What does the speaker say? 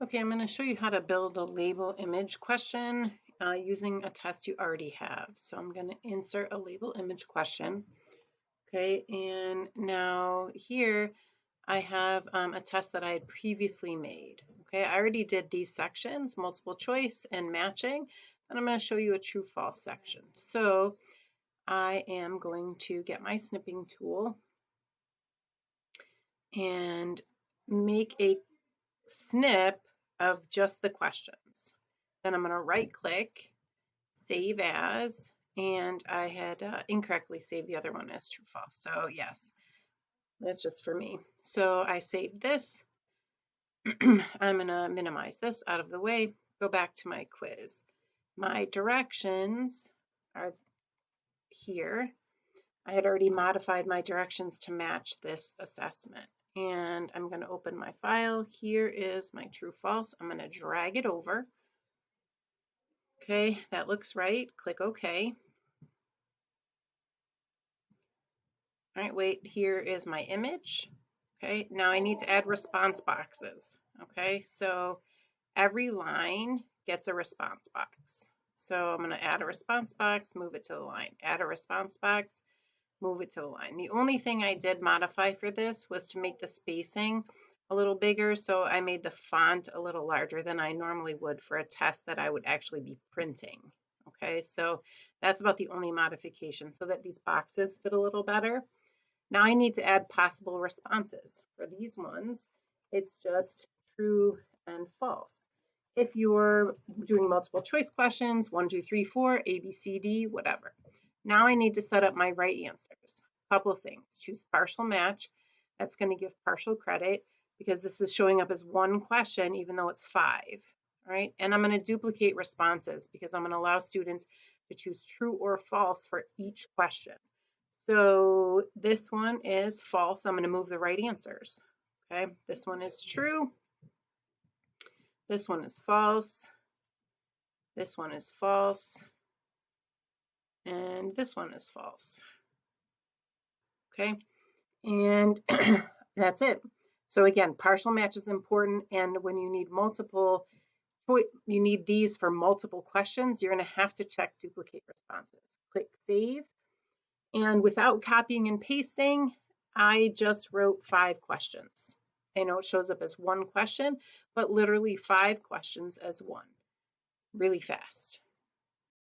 Okay, I'm going to show you how to build a label image question using a test you already have. So I'm going to insert a label image question. Okay, and now here I have a test that I had previously made. Okay, I already did these sections, multiple choice and matching, and I'm going to show you a true false section. So I am going to get my snipping tool and make a snip of just the questions. Then I'm going to right click, save as, and I had incorrectly saved the other one as true false. So yes, that's just for me. So I saved this. I'm going to minimize this out of the way, go back to my quiz. My directions are here. I had already modified my directions to match this assessment. And I'm going to open my file. Here is my true false. I'm going to drag it over. Okay, that looks right. Click OK. All right, wait, here is my image. Okay, now I need to add response boxes. Okay, so every line gets a response box. So I'm going to add a response box, move it to the line, add a response box, move it to the line. The only thing I did modify for this was to make the spacing a little bigger. So I made the font a little larger than I normally would for a test that I would actually be printing. Okay, so that's about the only modification so that these boxes fit a little better. Now I need to add possible responses. For these ones, it's just true and false. If you're doing multiple choice questions, 1, 2, 3, 4, A, B, C, D, whatever. Now I need to set up my right answers. A couple of things. Choose partial match. That's going to give partial credit because this is showing up as one question even though it's 5. All right, and I'm going to duplicate responses because I'm going to allow students to choose true or false for each question. So this one is false. I'm going to move the right answers. Okay, this one is true. This one is false. This one is false. And this one is false. Okay, and that's it. So again, partial match is important. And when you need multiple, you need these for multiple questions, you're going to have to check duplicate responses. Click save. And without copying and pasting, I just wrote 5 questions. I know it shows up as one question, but literally 5 questions as one. Really fast.